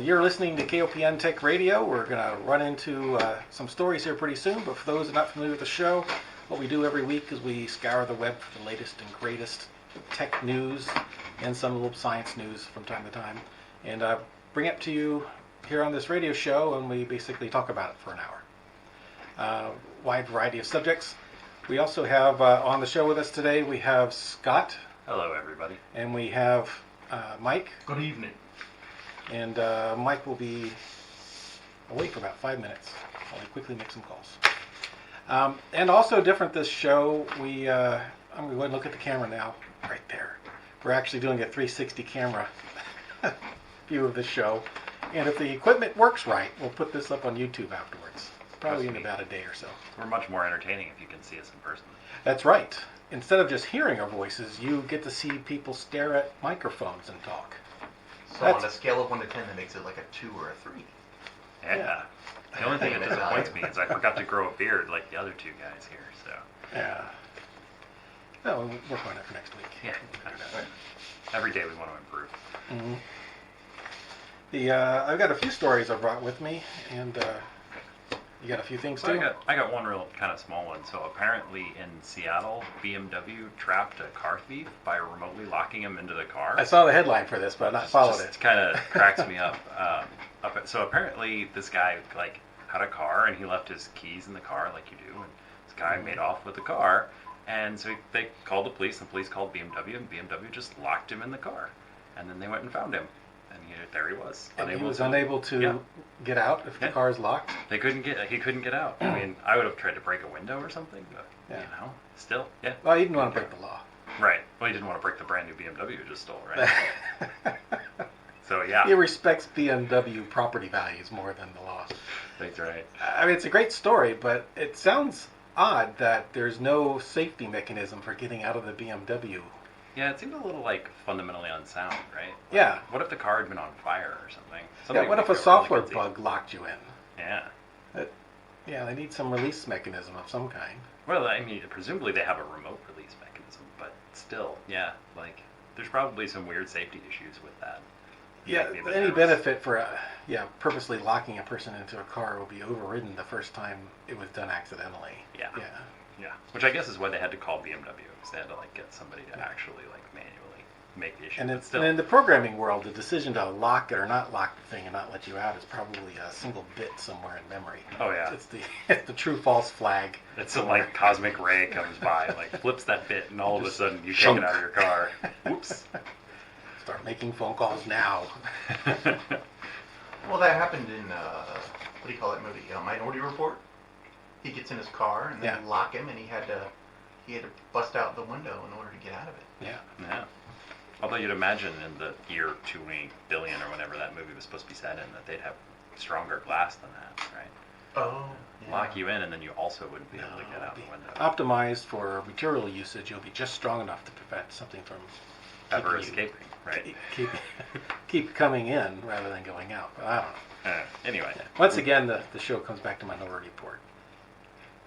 You're listening to KOPN Tech Radio. We're going to run into some stories here pretty soon, but for those who are not familiar with the show, what we do every week is we scour the web for the latest and greatest tech news and some little science news from time to time, and bring it to you here on this radio show, and we basically talk about it for an hour. Wide variety of subjects. We also have on the show with us today, we have Scott. Hello, everybody. And we have Mike. Good evening. And Mike will be away for about 5 minutes while I quickly make some calls. And also different this show, I'm going to go ahead and look at the camera now, right there. We're actually doing a 360 camera view of the show. And if the equipment works right, we'll put this up on YouTube afterwards. Probably in about a day or so. We're much more entertaining if you can see us in person. That's right. Instead of just hearing our voices, you get to see people stare at microphones and talk. So on a scale of 1 to 10, that makes it like a 2 or a 3. Yeah. The only thing that disappoints me is I forgot to grow a beard like the other two guys here, so. Yeah. No, we'll work on it for next week. Yeah. Every day we want to improve. Mm-hmm. I've got a few stories I brought with me, and you got a few things too? I got one real kind of small one. So apparently in Seattle, BMW trapped a car thief by remotely locking him into the car. I saw the headline for this, but I've not followed it. It kind of cracks me up. So apparently this guy had a car and he left his keys in the car like you do, and this guy made off with the car, and so they called the police, and the police called BMW, and BMW just locked him in the car, and then they went and found him. And there he was. And he was unable to get out if the car is locked? He couldn't get out. I mean, I would have tried to break a window or something, but, still, yeah. Well, he didn't want to break the law. Right. Well, he didn't want to break the brand new BMW he just stole, right? So, yeah. He respects BMW property values more than the law. That's right. I mean, it's a great story, but it sounds odd that there's no safety mechanism for getting out of the BMW. Yeah, it seemed a little, fundamentally unsound, right? Yeah. What if the car had been on fire or something? Yeah, what if a software bug locked you in? Yeah. Yeah, they need some release mechanism of some kind. Well, I mean, presumably they have a remote release mechanism, but still, yeah, there's probably some weird safety issues with that. Yeah, any benefit for purposely locking a person into a car will be overridden the first time it was done accidentally. Yeah. Which I guess is why they had to call BMW, because they had to get somebody to actually manually make the issue. And in the programming world, the decision to lock it or not lock the thing and not let you out is probably a single bit somewhere in memory. Oh yeah. It's the true false flag. It's a cosmic ray comes by, flips that bit, and all of a sudden you take it out of your car. Whoops. Start making phone calls now. Well, that happened in what do you call that movie? Minority Report. He gets in his car and they lock him, and he had to bust out the window in order to get out of it. Yeah. Although you'd imagine in the year 20 billion or whenever that movie was supposed to be set in, that they'd have stronger glass than that, right? Oh. Yeah. Lock you in, and then you also wouldn't be able to get out the window. Optimized for material usage, you'll be just strong enough to prevent something from ever escaping, right? Keep coming in rather than going out. But I don't know. Anyway. Once again, the show comes back to Minority Report.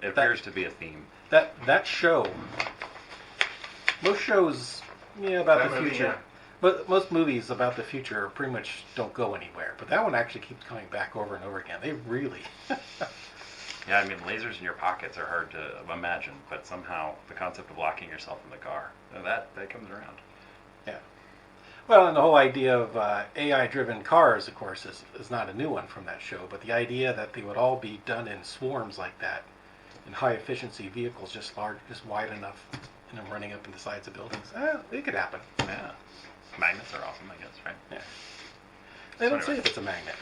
It appears to be a theme. That show, most shows, about the future. Yeah. But most movies about the future pretty much don't go anywhere. But that one actually keeps coming back over and over again. They really. Yeah, I mean, lasers in your pockets are hard to imagine, but somehow the concept of locking yourself in the car, that comes around. Yeah. Well, and the whole idea of AI-driven cars, of course, is not a new one from that show. But the idea that they would all be done in swarms like that, in high-efficiency vehicles, just wide enough, running up in the sides of buildings, it could happen. Yeah. Magnets are awesome, I guess, right? Yeah. They don't say if it's a magnet.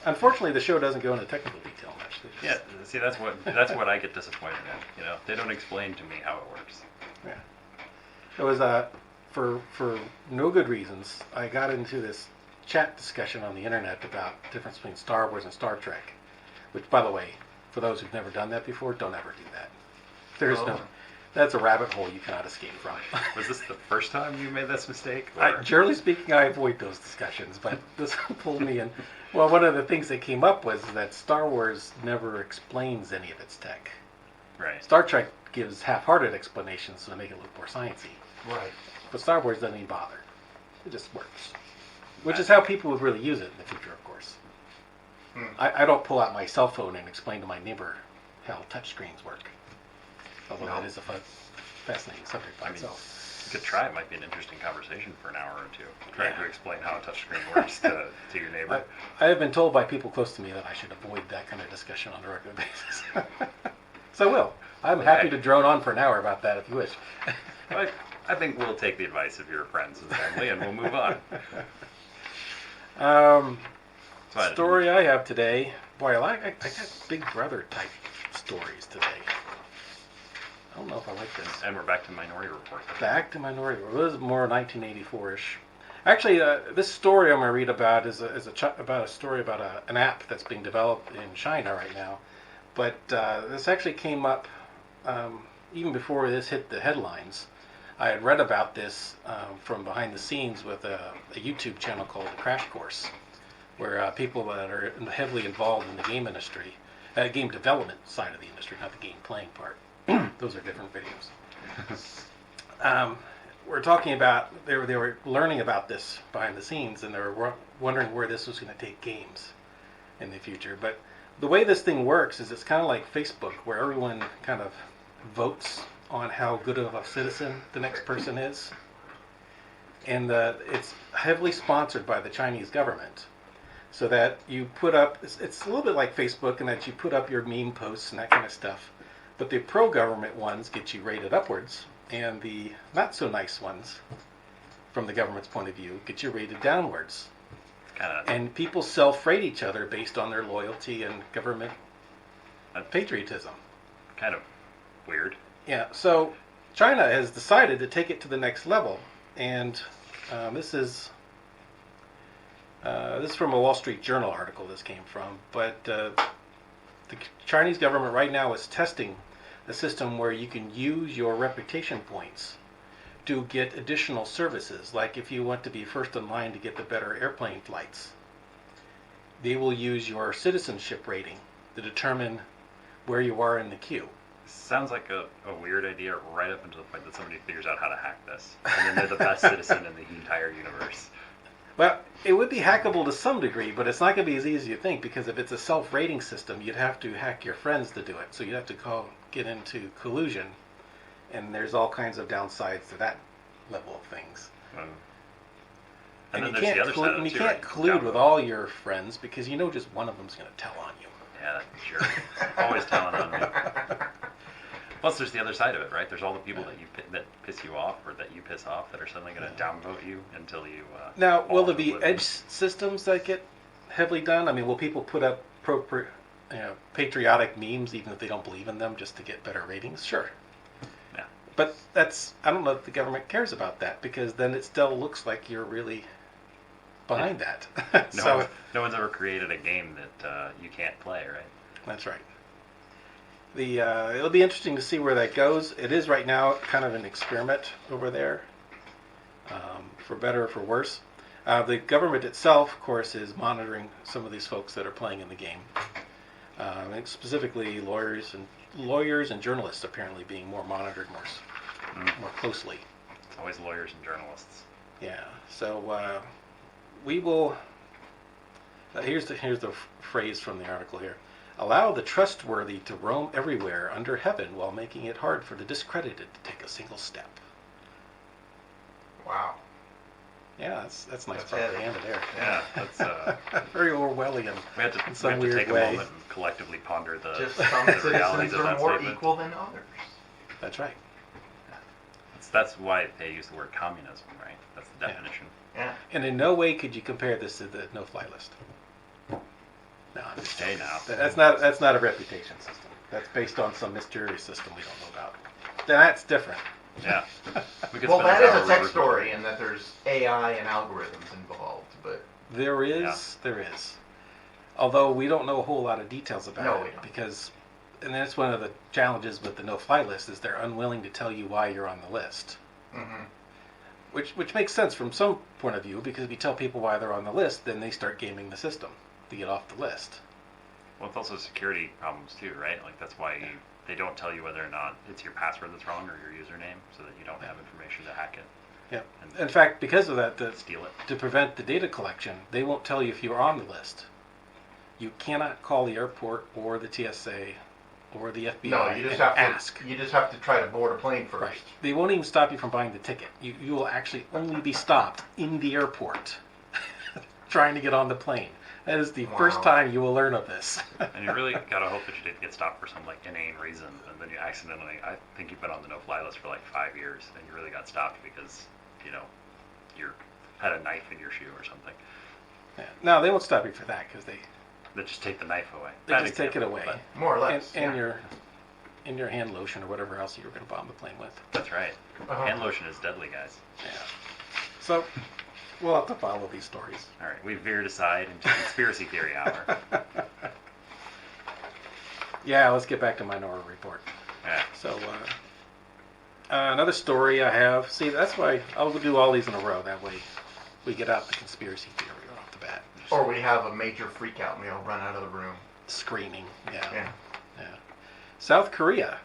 Unfortunately, the show doesn't go into technical detail much. Yeah, see, that's what I get disappointed in. They don't explain to me how it works. Yeah. It was for no good reasons. I got into this chat discussion on the internet about the difference between Star Wars and Star Trek. Which, by the way, for those who've never done that before, don't ever do that. That's a rabbit hole you cannot escape from. Was this the first time you made this mistake? Generally speaking, I avoid those discussions, but this pulled me in. Well, one of the things that came up was that Star Wars never explains any of its tech. Right. Star Trek gives half-hearted explanations to make it look more sciencey. Right. But Star Wars doesn't even bother. It just works. Which is how people would really use it in the future, of course. I don't pull out my cell phone and explain to my neighbor how touchscreens work. Although No. that is a fascinating subject by I mean, itself. you could try. It might be an interesting conversation for an hour or two. Trying Yeah. to explain how a touchscreen works to your neighbor. I have been told by people close to me that I should avoid that kind of discussion on a regular basis. So I will. I'm happy Okay. to drone on for an hour about that if you wish. I think we'll take the advice of your friends and family, and we'll move on. So Story I have today. Boy, I got Big Brother type stories today. I don't know if I like this. And we're back to Minority Report. Back to Minority Report. This is more 1984-ish. Actually, this story I'm going to read about is about a story about an app that's being developed in China right now. But this actually came up even before this hit the headlines. I had read about this from behind the scenes with a YouTube channel called Crash Course, where people that are heavily involved in the game industry, game development side of the industry, not the game playing part. Those are different videos. We're talking about, they were learning about this behind the scenes, and they were wondering where this was going to take games in the future. But the way this thing works is it's kind of like Facebook, where everyone kind of votes on how good of a citizen the next person is. And it's heavily sponsored by the Chinese government. So that you put up, it's a little bit like Facebook in that you put up your meme posts and that kind of stuff. But the pro-government ones get you rated upwards, and the not-so-nice ones, from the government's point of view, get you rated downwards. And people self-rate each other based on their loyalty and government patriotism. Kind of weird. Yeah, so China has decided to take it to the next level, and this is from a Wall Street Journal article this came from, but the Chinese government right now is testing a system where you can use your reputation points to get additional services. Like if you want to be first in line to get the better airplane flights, they will use your citizenship rating to determine where you are in the queue. Sounds like a weird idea right up until the point that somebody figures out how to hack this. And then they're the best citizen in the entire universe. Well, it would be hackable to some degree, but it's not going to be as easy as you think, because if it's a self-rating system, you'd have to hack your friends to do it. So you'd have to get into collusion, and there's all kinds of downsides to that level of things. And then you there's the other side of it you too, can't right? collude with all your friends, because you know just one of them's going to tell on you. Yeah, that jerk. Always telling on me. Plus, there's the other side of it, right? There's all the people that piss you off, or that you piss off, that are suddenly going to downvote you until you. Now, will there fall be in edge with systems that get heavily done? I mean, will people put up patriotic memes even if they don't believe in them, just to get better ratings? Sure. Yeah. But I don't know if the government cares about that, because then it still looks like you're really behind that. No one's ever created a game that you can't play, right? That's right. It'll be interesting to see where that goes. It is right now kind of an experiment over there, for better or for worse. The government itself, of course, is monitoring some of these folks that are playing in the game. And specifically, lawyers and journalists apparently being more monitored more closely. It's always lawyers and journalists. Yeah. So we will. Here's the phrase from the article here. Allow the trustworthy to roam everywhere under heaven while making it hard for the discredited to take a single step. Wow. Yeah, that's nice That's propaganda there. Yeah, that's very Orwellian. we have to weird take way. a moment and collectively ponder the Just some the realities citizens of are that more statement. equal than others. That's right. That's why they use the word communism, right? That's the Yeah. definition. Yeah. And in no way could you compare this to the no-fly list. No, I'm just Hey, joking. now. That's not a reputation system. That's based on some mysterious system we don't know about. That's different. Yeah. We could Well, spend that an is hour a tech reviewing story, it. and that there's AI and algorithms involved, but There is. Although we don't know a whole lot of details about No, it, we don't. because, and that's one of the challenges with the no-fly list, is they're unwilling to tell you why you're on the list. mhm. Which makes sense from some point of view, because if you tell people why they're on the list, then they start gaming the system to get off the list. Well, it's also security problems too, right? Like that's why they don't tell you whether or not it's your password that's wrong or your username, so that you don't have information to hack it Yeah. and In fact, because of that, steal it. to prevent the data collection, they won't tell you if you're on the list. You cannot call the airport or the TSA or the FBI No, you just and have to ask. You just have to try to board a plane first. Right. They won't even stop you from buying the ticket. You will actually only be stopped in the airport trying to get on the plane. That is the first time you will learn of this. And you really gotta hope that you didn't get stopped for some like inane reason, and then you accidentally. I think you've been on the no-fly list for like 5 years, and you really got stopped because you had a knife in your shoe or something. Yeah. No, they won't stop you for that because they Just take the knife away. They Bad just take it example, away. but More or less. and yeah. your hand lotion or whatever else you were going to bomb the plane with. That's right. Uh-huh. Hand lotion is deadly, guys. Yeah. So we'll have to follow these stories. All right, we veered aside into conspiracy theory hour. Yeah, let's get back to Minority Report. Yeah. So another story I have. See, that's why I'll do all these in a row. That way we get out the conspiracy theory right off the bat. Or we have a major freak out and we all run out of the room. Screaming. Yeah. Yeah. South Korea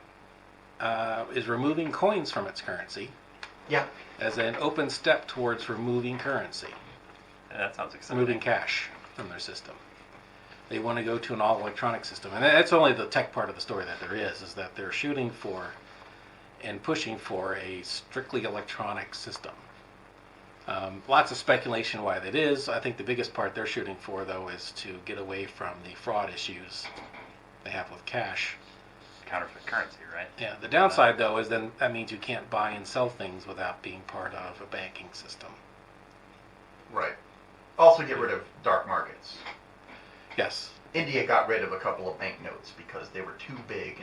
is removing coins from its currency Yeah. as an open step towards removing currency, Yeah, that sounds exciting. removing cash from their system. They want to go to an all-electronic system, and that's only the tech part of the story that there is that they're shooting for and pushing for a strictly electronic system. Lots of speculation why that is. I think the biggest part they're shooting for, though, is to get away from the fraud issues they have with cash. Counterfeit currency, right? Yeah, the downside, though, is then that means you can't buy and sell things without being part of a banking system. Right. Also get rid of dark markets. Yes. India got rid of a couple of banknotes because they were too big,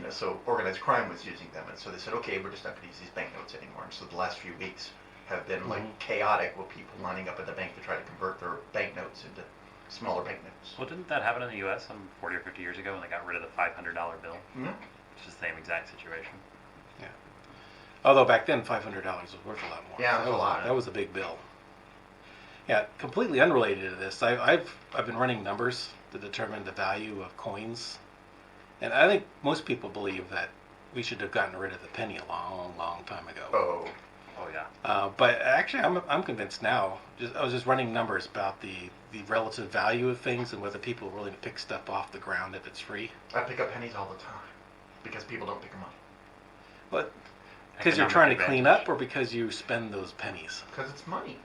so organized crime was using them, and so they said, okay, we're just not going to use these banknotes anymore. And so the last few weeks have been like chaotic with people lining up at the bank to try to convert their banknotes into smaller banknotes. Well, didn't that happen in the U.S. some 40 or 50 years ago when they got rid of the $500 bill? Mm-hmm. It's the same exact situation. Yeah. Although back then, $500 was worth a lot more. Yeah, it was a lot. That was a big bill. Yeah, completely unrelated to this. I've been running numbers to determine the value of coins, and I think most people believe that we should have gotten rid of the penny a long, long time ago. Oh. Oh yeah. But actually, I'm convinced now. I was just running numbers about the relative value of things and whether people are willing to pick stuff off the ground if it's free. I pick up pennies all the time because people don't pick them up. But because you're trying to clean up, or because you spend those pennies? Because it's money.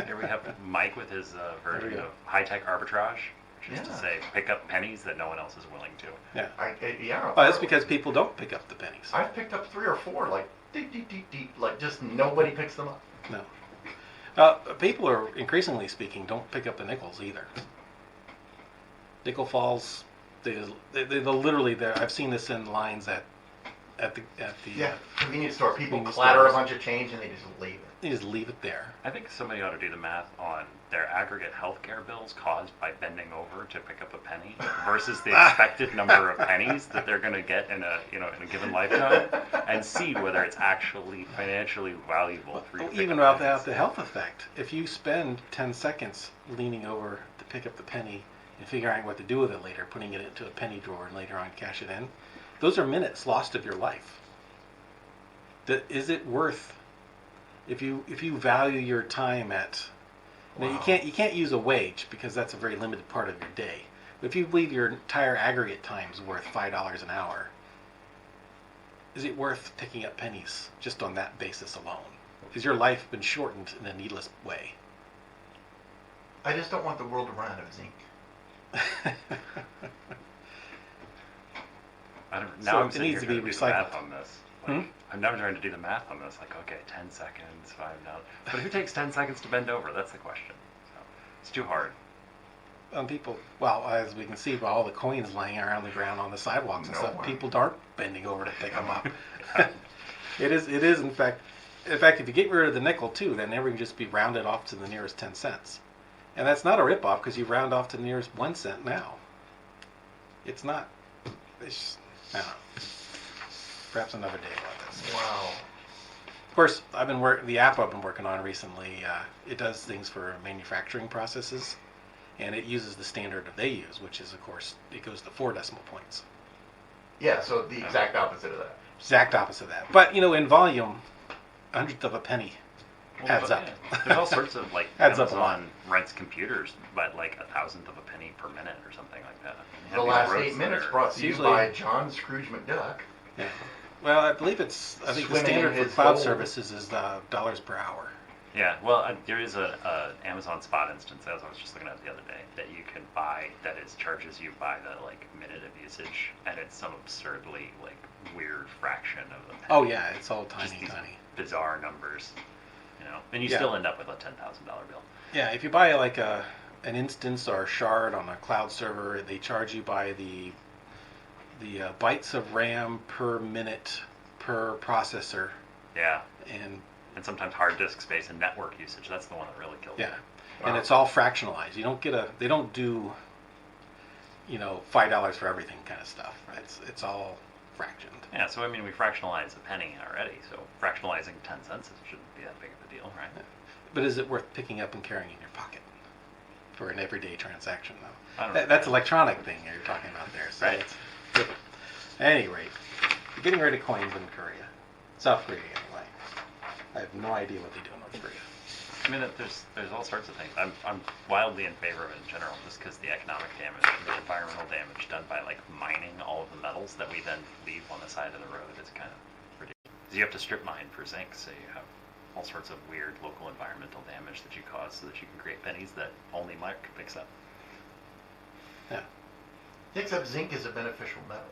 Here we have Mike with his version of high-tech arbitrage, which is to say pick up pennies that no one else is willing to. Yeah. Well, that's because people don't pick up the pennies. I've picked up 3 or 4, like, deep, like just nobody picks them up. No. People are increasingly speaking don't pick up the nickels either. Nickel falls. They're literally there. I've seen this in lines at the convenience store. People convenience clatter stores. a bunch of change and they just leave it. They just leave it there. I think somebody ought to do the math on their aggregate healthcare bills caused by bending over to pick up a penny versus the expected number of pennies that they're going to get in a given lifetime, and see whether it's actually financially valuable for you. To Even without the health effect, if you spend 10 seconds leaning over to pick up the penny and figuring out what to do with it later, putting it into a penny drawer and later on cash it in, those are minutes lost of your life. Is it worth? If you value your time at, now you can't use a wage because that's a very limited part of your day. But if you believe your entire aggregate time is worth $5 an hour, is it worth picking up pennies just on that basis alone? Has your life been shortened in a needless way? I just don't want the world to run out of zinc. Now So it needs to be recycled. On this. I'm never trying to do the math on this. Like, okay, 10 seconds, $5. But who takes 10 seconds to bend over? That's the question. So, it's too hard. People, well, as we can see by all the coins laying around the ground on the sidewalks and stuff, people aren't bending over to pick them up. It is in fact, if you get rid of the nickel too, then everything just be rounded off to the nearest 10 cents. And that's not a rip-off because you round off to the nearest 1 cent now. It's not, I don't know. Perhaps another day about this. Wow. Of course, the app I've been working on recently, it does things for manufacturing processes, and it uses the standard that they use, which is, of course, it goes to 4 decimal points. Yeah, so the exact opposite of that. Exact opposite of that. But, in volume, 1/100th of a penny Adds but, up. yeah, there's all sorts of like Adds up a lot. Amazon rents computers, but like 1/1000th of a penny per minute or something like that. You The have these last roads 8 that minutes are- brought to you usually- by John Scrooge McDuck. Yeah. Well, I believe I think the Swimming standard in for his cloud gold. services is dollars per hour. Yeah, well, there is a Amazon Spot instance, as I was just looking at the other day, that you can buy that is charges you by the like minute of usage, and it's some absurdly like weird fraction of the penny. Oh yeah, it's all Just tiny, these tiny. bizarre numbers, you know, and you Yeah. still end up with a $10,000 bill. Yeah, if you buy like an instance or a shard on a cloud server, they charge you by the bytes of RAM per minute per processor, Yeah, and and sometimes hard disk space and network usage. That's the one that really kills yeah, me. and Wow. it's all fractionalized. You don't get they don't do, $5 for everything kind of stuff. It's all fractioned. Yeah, so I mean, we fractionalize a penny already, so fractionalizing 10 cents shouldn't be that big of a deal, right? But is it worth picking up and carrying in your pocket for an everyday transaction, though? I don't know. That's electronic thing you're talking about there. So Right. it's different. At any rate, you're getting rid of coins in Korea. South Korea, anyway. I have no idea what they do in North Korea. I mean, there's all sorts of things. I'm wildly in favor of it in general, just because the economic damage and the environmental damage done by like mining all of the metals that we then leave on the side of the road is kind of ridiculous. You have to strip mine for zinc, so you have all sorts of weird local environmental damage that you cause, so that you can create pennies that only Mike picks up. Yeah. Except zinc is a beneficial metal.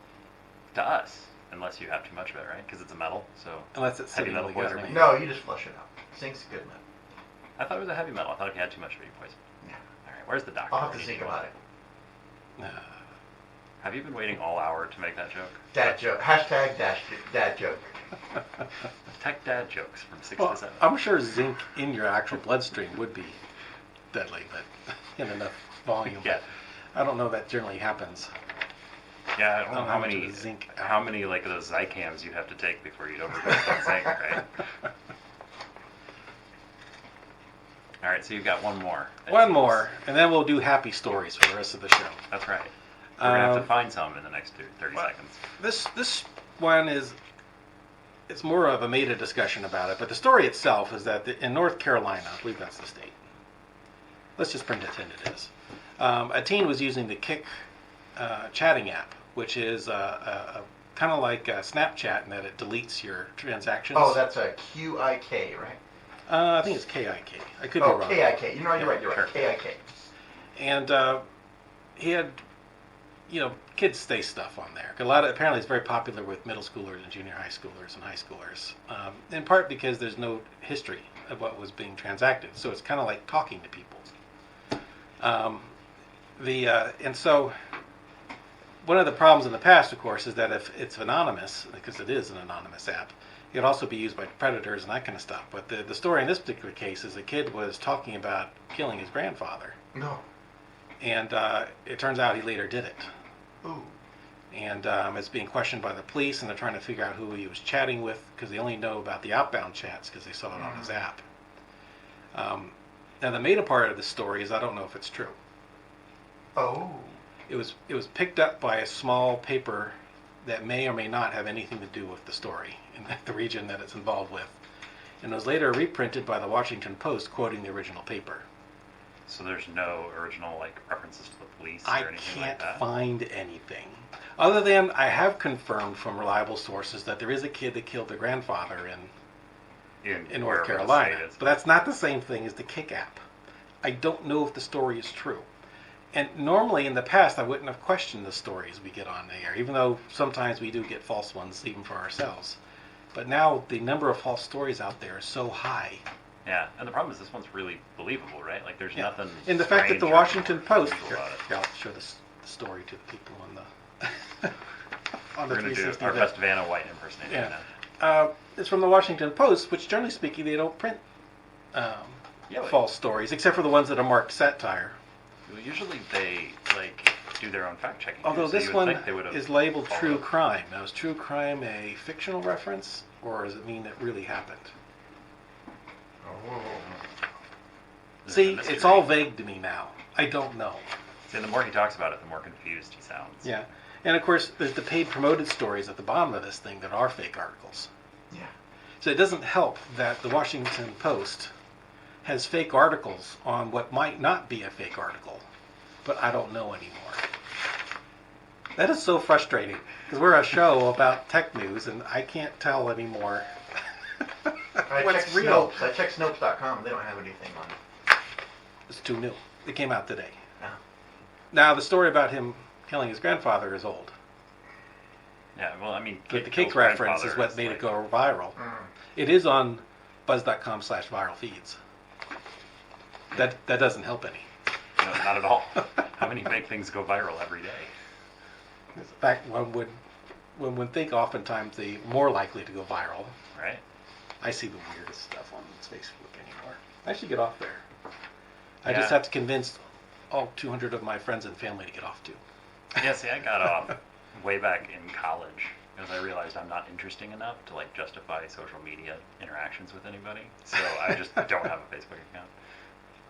To us, unless you have too much of it, right? Because it's a metal, so Unless it's heavy sitting in metal the gutter. poisoning. maybe. No, you just flush it out. Zinc's a good metal. I thought it was a heavy metal. I thought if you had too much of it, you poison. Yeah. All right, where's the doctor? I'll have when to you think need about one? it. Have you been waiting all hour to make that joke? Dad joke. Hashtag dad joke. Tech dad jokes from 6 Well, to 7. I'm sure zinc in your actual bloodstream would be deadly, but in enough volume. Yeah. But I don't know that generally happens. Yeah, I don't know how much of many the zinc. how many like those Zycams you'd have to take before you'd overdose on zinc, right? All right, so you've got one more. One more, and then we'll do happy stories for the rest of the show. That's right. We're gonna have to Um, find some in the next 30 well, seconds. This one it's more of a meta discussion about it, but the story itself is that in North Carolina, I believe that's the state. Let's just pretend it is. A teen was using the Kik chatting app, which is a kind of like Snapchat in that it deletes your transactions. Oh, that's a QIK, right? I think it's KIK. I could be Oh, wrong. KIK. You're right. You're right. Sure. KIK. And he had, kids stay stuff on there. Apparently it's very popular with middle schoolers and junior high schoolers and high schoolers. In part because there's no history of what was being transacted, so it's kind of like talking to people. And so one of the problems in the past, of course, is that if it's anonymous, because it is an anonymous app, it could also be used by predators and that kind of stuff. But the story in this particular case is a kid was talking about killing his grandfather. No. And it turns out he later did it. Ooh. And it's being questioned by the police, and they're trying to figure out who he was chatting with, because they only know about the outbound chats because they saw it on his app. Now the meta part of the story is I don't know if it's true. Oh. It was picked up by a small paper that may or may not have anything to do with the story in the region that it's involved with, and was later reprinted by the Washington Post quoting the original paper. So there's no original like references to the police I or anything can't like that. find anything. Other than I have confirmed from reliable sources that there is a kid that killed their grandfather in North wherever the Carolina, Carolina. But that's not the same thing as the Kik app. I don't know if the story is true. And normally in the past I wouldn't have questioned the stories we get on the air, even though sometimes we do get false ones even for ourselves. But now the number of false stories out there is so high. Yeah, and the problem is this one's really believable, right? Like there's Yeah. nothing. And the fact that the strange or Washington Post, unusual about it. here, I'll show the story to the people on the on the We're going to do 360 our there. Festivana White impersonation Yeah. now. It's from the Washington Post, which generally speaking they don't print Yeah, but- false stories, except for the ones that are marked satire. Well, usually they like do their own fact checking. Although so this you would one think they would have is labeled followed true up. crime. Now, is true crime a fictional reference, or does it mean it really happened? Oh. This is See, a mystery. it's all vague to me now. I don't know. See, the more he talks about it, the more confused he sounds. Yeah. And of course, there's the paid promoted stories at the bottom of this thing that are fake articles. Yeah. So it doesn't help that the Washington Post has fake articles on what might not be a fake article, but I don't know anymore. That is so frustrating because we're a show about tech news and I can't tell anymore what's real. I checked Snopes.com. They don't have anything on it. It's too new. It came out today. Yeah. Now the story about him killing his grandfather is old. Yeah, well, I mean, But the cake reference is what made it go viral. It is on buzz.com/viral feeds. That doesn't help any. No, not at all. How many fake things go viral every day? In fact, one would think oftentimes they're more likely to go viral. Right? I see the weirdest stuff on Facebook anymore. I should get off there. I Yeah. just have to convince all 200 of my friends and family to get off too. Yeah, see, I got off way back in college because I realized I'm not interesting enough to like justify social media interactions with anybody. So I just don't have a Facebook account.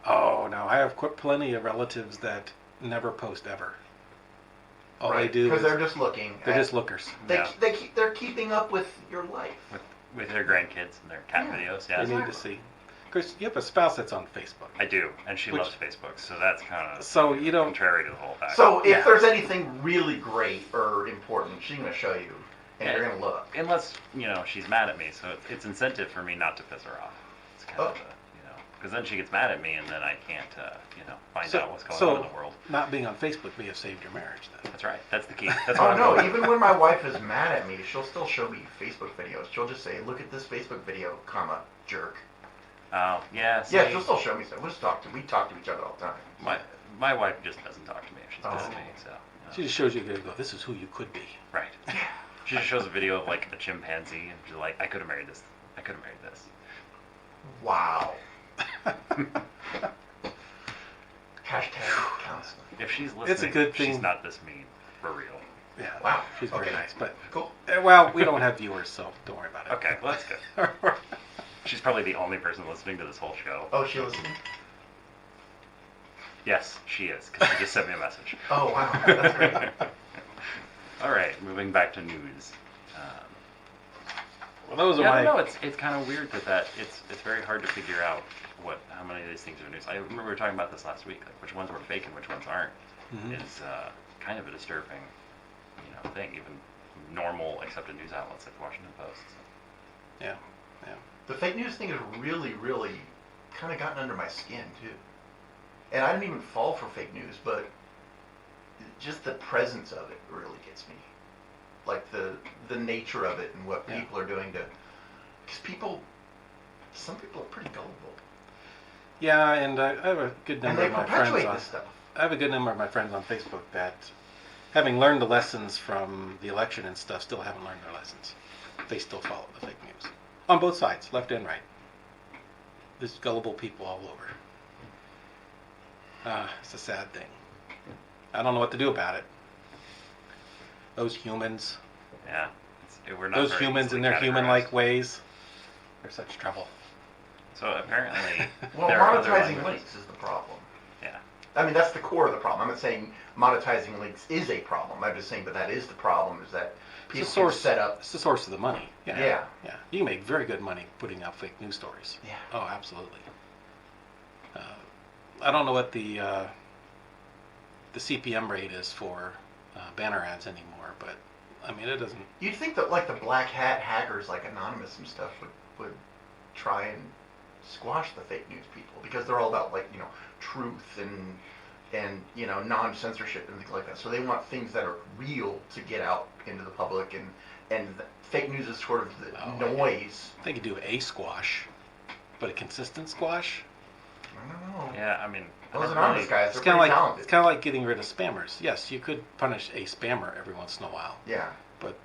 Oh no, I have plenty of relatives that never post ever. All Right, they do because is they're just looking. they're at- just lookers. Yeah. They're keeping up with your life. With their grandkids and their cat Yeah. videos. They Yeah, need to see. Of course, you have a spouse that's on Facebook. I do, and she Which- loves Facebook, so that's kind of So you don't. contrary to the whole fact. So if Yeah. there's anything really great or important, she's gonna show you, and Yeah. you're gonna look. Unless, she's mad at me, so it's incentive for me not to piss her off. It's kind of, because then she gets mad at me, and then I can't, find out what's going on in the world. Not being on Facebook may have saved your marriage then. That's right. That's the key. That's what Oh I'm no! going Even when my wife is mad at me, she'll still show me Facebook videos. She'll just say, "Look at this Facebook video, comma jerk." Oh, yeah. See, Yeah, she'll still show me stuff. We talk to each other all the time. my wife just doesn't talk to me if she's Oh. pissed at me, so. She just shows you, go, this is who you could be. Right. She just shows a video of like a chimpanzee, and she's like, I could have married this. I could have married this. Wow. Hashtag counseling. If she's listening, It's a good thing. she's not this mean, for real. Yeah. Wow. She's very Okay. nice, but Cool. well, we don't have viewers, so don't worry about it. Okay, well that's good. She's probably the only person listening to this whole show. Oh, she listening? Yes, she is, because she just sent me a message. Oh wow, that's great. All right, moving back to news. Well, those are Yeah, I my. don't know. It's kind of weird that it's very hard to figure out how many of these things are news. I remember we were talking about this last week, like which ones were fake and which ones aren't. Mhm. Is kind of a disturbing, thing. Even normal accepted news outlets like the Washington Post. So. Yeah, yeah. The fake news thing has really, really kind of gotten under my skin too. And I didn't even fall for fake news, but just the presence of it really gets me. Like the nature of it and what Yeah. people are doing to, because some people are pretty gullible. Yeah, and I have a good And number they of my perpetuate friends on. this stuff. I have a good number of my friends on Facebook that, having learned the lessons from the election and stuff, still haven't learned their lessons. They still follow the fake news on both sides, left and right. There's gullible people all over. It's a sad thing. I don't know what to do about it. Those humans, Yeah, we're not those very humans easily in their categorized. human-like ways, they're such trouble. So apparently, Well, there are other monetizing languages. links is the problem. Yeah. I mean, that's the core of the problem. I'm not saying monetizing links is a problem. I'm just saying, but that is the problem, is that It's people the source. can set up. It's the source of the money. Yeah. Yeah. Yeah. You can make very good money putting out fake news stories. Yeah. Oh, absolutely. I don't know what the CPM rate is for banner ads anymore, but I mean it doesn't. You'd think that like the black hat hackers like Anonymous and stuff would try and squash the fake news people, because they're all about like truth and non-censorship and things like that. So they want things that are real to get out into the public, and fake news is sort of the noise. They could do a squash, but a consistent squash. I don't know. Yeah, I mean, I Those don't Anonymous really- guys, It's they're kind of pretty like talented. it's kind of like getting rid of spammers. Yes, you could punish a spammer every once in a while, Yeah. but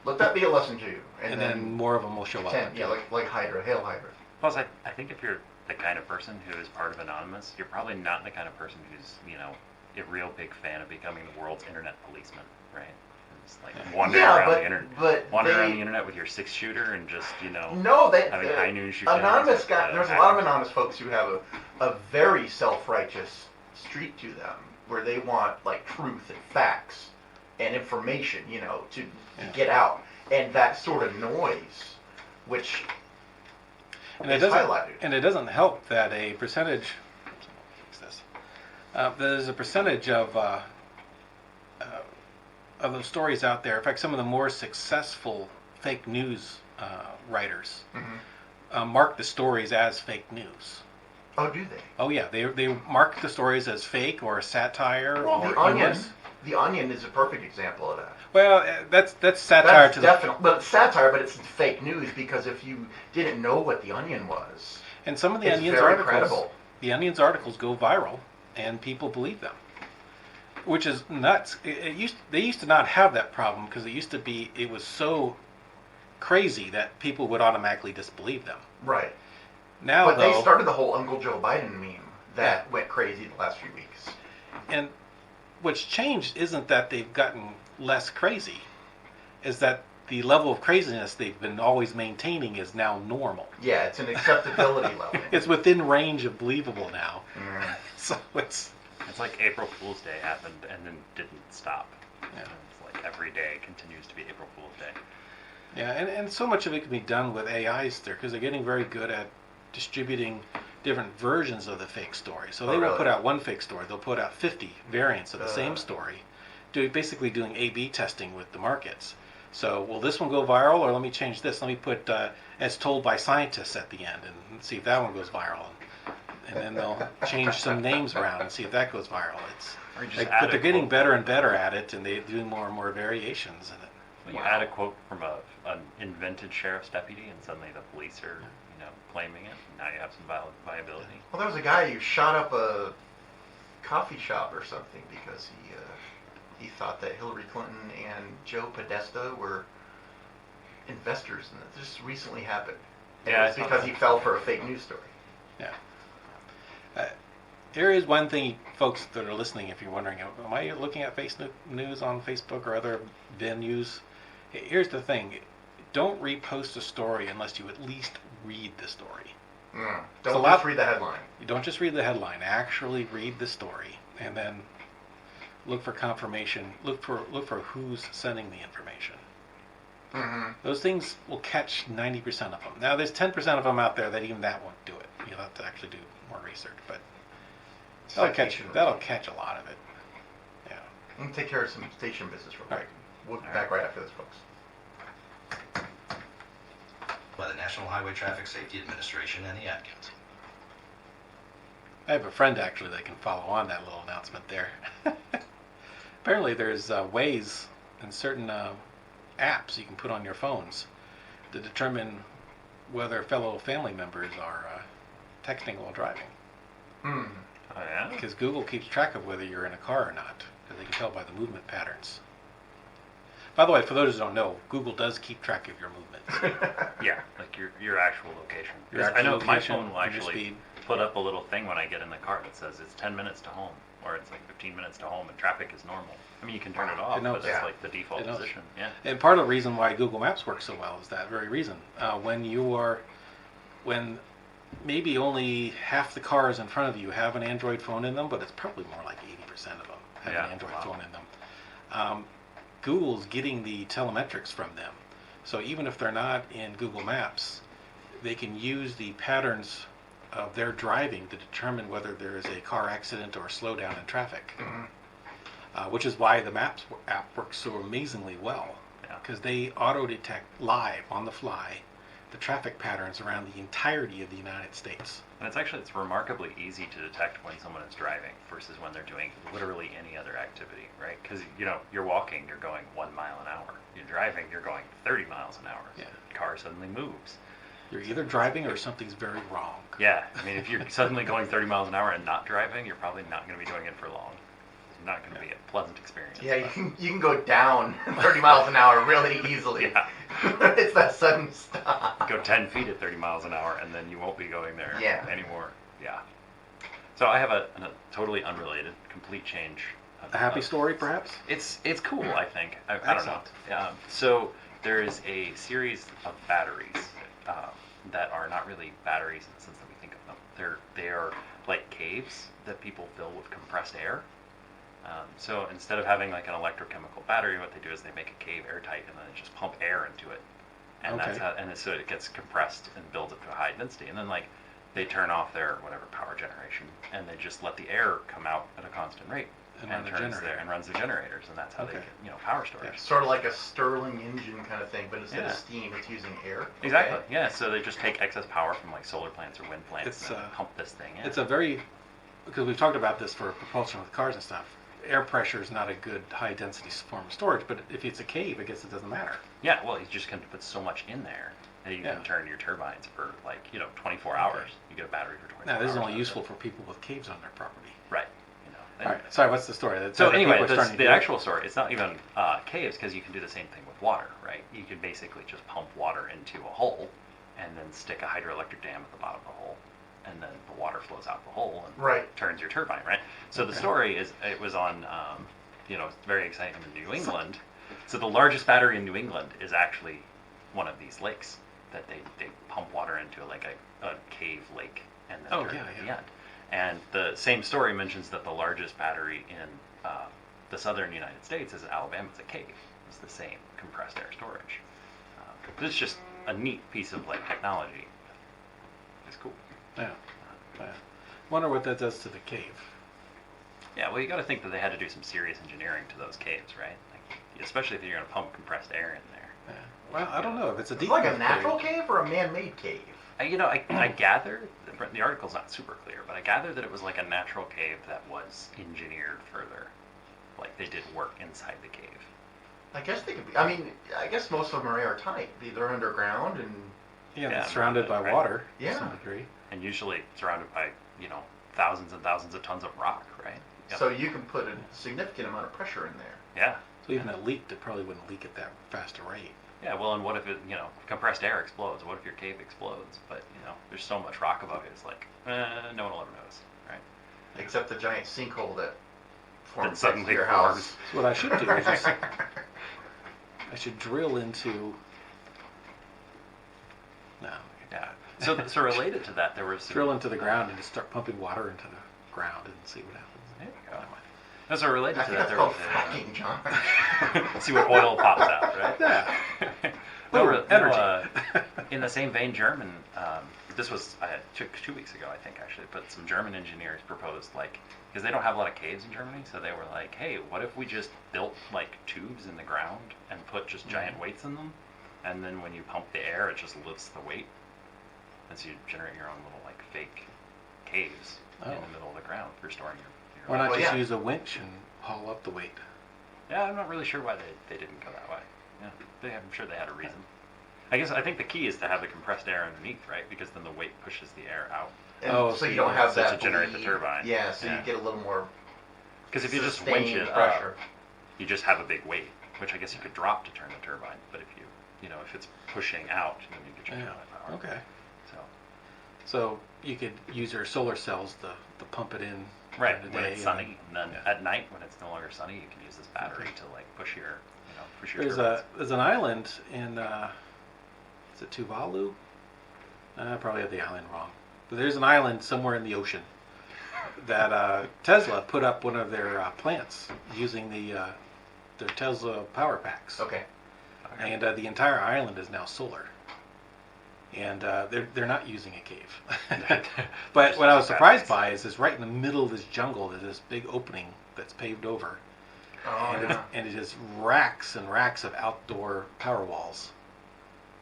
Let that be a lesson to you. and then more of them will show up. pretend, yeah, like Hydra, Hail Hydra. Plus, I think if you're the kind of person who is part of Anonymous, you're probably not the kind of person who's, a real big fan of becoming the world's internet policeman, right? It's like wandering Yeah, around but- the internet, but wandering around they- the internet with your 6-shooter and just, No, having high noon shootdowns. Anonymous with, got. There's a lot of anonymous folks who have a very self-righteous streak to them, where they want like truth and facts and information, to Yeah. get out, and that sort of noise which And it is doesn't, highlighted. and it doesn't help that a percentage. What's this? There's a percentage of those stories out there. In fact, some of the more successful fake news writers mark the stories as fake news. Oh, do they? Oh yeah, they mark the stories as fake or satire Well, or The Onion. humorous. The Onion is a perfect example of that. Well, that's satire That's to definitely, but it's satire, but it's fake news because if you didn't know what The Onion was, and some of the it's Onion's very articles. credible. The Onion's articles go viral, and people believe them, which is nuts. They used to not have that problem because it was so crazy that people would automatically disbelieve them. Right. Now, But though, they started the whole Uncle Joe Biden meme that went crazy the last few weeks. and what's changed isn't that they've gotten less crazy, is that the level of craziness they've been always maintaining is now normal. Yeah, it's an acceptability level. It's within range of believable now. Mm. So it's like April Fool's Day happened and then didn't stop. Yeah. It's like every day continues to be April Fool's Day. Yeah, and so much of it can be done with AIs there because they're getting very good at distributing different versions of the fake story. So they won't put out one fake story; they'll put out 50 variants of the same story, basically doing A/B testing with the markets. So, will this one go viral, or let me change this? Let me put as told by scientists at the end, and see if that one goes viral. And then they'll change some names around and see if that goes viral. Or you just But add they're a getting quote. better and better at it, and they do more and more variations in it. Well, you add a quote from an invented sheriff's deputy, and suddenly the police are, claiming it. And now you have some viability. Well, there was a guy who shot up a coffee shop or something because he thought that Hillary Clinton and Joe Podesta were investors in it. This recently happened. And Yeah, it was because he fell for a fake news story. Yeah. There is one thing, folks that are listening, if you're wondering, am I looking at face news on Facebook or other venues? Here's the thing. Don't repost a story unless you at least read the story. Don't just read the headline. You don't just read the headline. Actually read the story, and then look for confirmation. Look for who's sending the information. Those things will catch 90% of them. Now, there's 10% of them out there that even that won't do it. You'll have to actually do more research, but that'll catch a lot of it. Yeah. I'm going to take care of some station business real quick. Right. We'll be back right after this, folks. By the National Highway Traffic Safety Administration and the Ad Council. I have a friend actually that can follow on that little announcement there. Apparently there's ways and certain apps you can put on your phones to determine whether fellow family members are texting while driving. Oh, yeah? Because Google keeps track of whether you're in a car or not, because they can tell by the movement patterns. By the way, for those who don't know, Google does keep track of your movements. Yeah, like your actual location. Your I know actual my location, phone will your actually speed. put up a little thing when I get in the car that says it's 10 minutes to home, or it's like 15 minutes to home, and traffic is normal. I mean, you can turn it off, knows. but it's Yeah. like the default It knows. position. Yeah. And part of the reason why Google Maps works so well is that very reason. When maybe only half the cars in front of you have an Android phone in them, but it's probably more like 80% of them have Yeah, an Android wow. phone in them. Google's getting the telemetrics from them. So even if they're not in Google Maps, they can use the patterns of their driving to determine whether there is a car accident or a slowdown in traffic. Which is why the Maps app works so amazingly well. Yeah. Because they auto-detect live, on the fly, the traffic patterns around the entirety of the United States. And it's remarkably easy to detect when someone is driving versus when they're doing literally any other activity, right? Because, you're walking, you're going 1 mile an hour. You're driving, you're going 30 miles an hour. Yeah. The car suddenly moves. You're either driving or something's very wrong. Yeah, I mean, if you're suddenly going 30 miles an hour and not driving, you're probably not going to be doing it for long. It's not going to be a pleasant experience. Yeah, but- you can go down 30 miles an hour really easily. Yeah. It's that sudden stop. Go 10 feet at 30 miles an hour, and then you won't be going there anymore. Yeah. So I have a totally unrelated, complete change. A happy story, perhaps? It's cool, I think. I don't know. Excellent. So there is a series of batteries that are not really batteries in the sense that we think of them. They are like caves that people fill with compressed air. So instead of having like an electrochemical battery, what they do is they make a cave airtight and then they just pump air into it. and that's Okay. how, and so it gets compressed and builds up to a high density, and then like they turn off their whatever power generation, and they just let the air come out at a constant rate And run the generator. and runs the generators, and that's how they Okay. get power storage. Yeah. Sort of like a Stirling engine kind of thing, but instead Yeah. of steam, it's using air. Exactly. Okay. Yeah. So they just take excess power from like solar plants or wind plants It's, and then pump this thing in. It's a very, because we've talked about this for propulsion with cars and stuff. Air pressure is not a good high density form of storage, but if it's a cave, I guess it doesn't matter. Yeah. Well, you just can put so much in there that you Yeah. can turn your turbines for like 24 hours. You get a battery for 24 Now, hours. this is only out of useful it. for people with caves on their property. Right. All right. Sorry, what's the story? So That anyway, people are starting to the do it? actual story, it's not even caves, because you can do the same thing with water, right? You could basically just pump water into a hole and then stick a hydroelectric dam at the bottom of the hole, and then the water flows out the hole and Right. turns your turbine, right? So the Okay. story is, it was on, it's very exciting in New England. So the largest battery in New England is actually one of these lakes that they pump water into, like a cave lake, and then Oh, turn yeah, it at the yeah. end. And the same story mentions that the largest battery in the southern United States is in Alabama. It's a cave. It's the same compressed air storage. But it's just a neat piece of like technology. It's cool. Yeah. Wonder what that does to the cave. Yeah, well, you got to think that they had to do some serious engineering to those caves, right? Like, especially if you're going to pump compressed air in there. Yeah. Well, I don't know if it's a It's deep like a enough natural cave. cave or a man-made cave. I gather the article's not super clear, but I gather that it was like a natural cave that was engineered further. Like they did work inside the cave. I guess they could be. I mean, I guess most of them are airtight. They're underground and Yeah, Yeah, it's surrounded by right. water Yeah. to some degree. And usually surrounded by, thousands and thousands of tons of rock, right? Yep. so you can put a significant amount of pressure in there. Yeah. So even if it leaked, it probably wouldn't leak at that fast a rate. Yeah, well, and what if it, compressed air explodes? What if your cave explodes? But, there's so much rock above it, it's like, no one will ever notice, right? Except the giant sinkhole that forms next suddenly to your forms. house. So what I should do is just, I should drill into. No. Yeah. So related to that, there was some, Drill into the ground and just start pumping water into the ground and see what happens. There you go. And so related I to think that, that's there called was fracking, John. see what oil pops out, right? Yeah. No, Boom, energy. in the same vein, German. This was took 2 weeks ago, I think, actually. But some German engineers proposed, because they don't have a lot of caves in Germany, so they were like, "Hey, what if we just built tubes in the ground and put just giant weights in them, and then when you pump the air, it just lifts the weight, and so you generate your own little fake caves in Oh. the middle of the ground for storing your." Why not Well, just yeah. use a winch and haul up the weight? Yeah, I'm not really sure why they didn't go that way. Yeah, I'm sure they had a reason. I think the key is to have the compressed air underneath, right? Because then the weight pushes the air out. And Oh, so you so don't you- have so that to generate the bleed. turbine. Yeah, so Yeah. you get a little more Because if you just winch sustained it pressure. up, you just have a big weight, which I guess you could drop to turn the turbine. But if if it's pushing out, then you get your Yeah. turbine power. Okay. So So you could use your solar cells to pump it in right during the when day. it's and sunny, and then yeah. at night when it's no longer sunny, you can use this battery to push your There's turbines. there's an island in is it Tuvalu? I probably have the island wrong. But there's an island somewhere in the ocean that Tesla put up one of their plants using their Tesla power packs. Okay. And the entire island is now solar. And they're not using a cave. But what I was surprised by is right in the middle of this jungle, there's this big opening that's paved over. Oh, and, yeah. and it is racks and racks of outdoor power walls,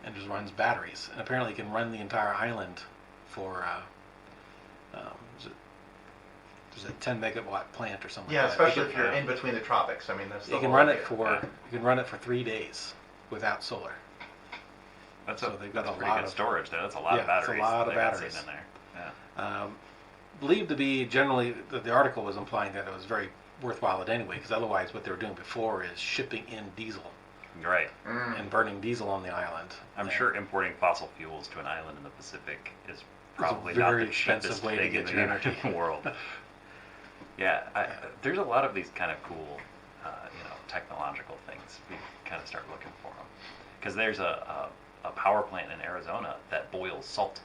and just runs batteries. And apparently, it can run the entire island for there's a 10 megawatt plant or something. Yeah, like that. especially if you're in between the tropics. I mean, that's the You can whole run it idea. for you can run it for 3 days without solar. That's so they've got that's a pretty lot good of- storage there. That's a lot of Yeah, it's a batteries. lot of they got batteries. sitting in there. Yeah. Believed to be generally, the article was implying that it was very worthwhile it anyway, because otherwise what they were doing before is shipping in diesel Right. Mm. and burning diesel on the island. I'm And sure importing fossil fuels to an island in the Pacific is probably very not the expensive cheapest way to thing get in your the energy. world. Yeah, there's a lot of these kind of cool, technological things. We kind of start looking for them because there's a power plant in Arizona that boils salt.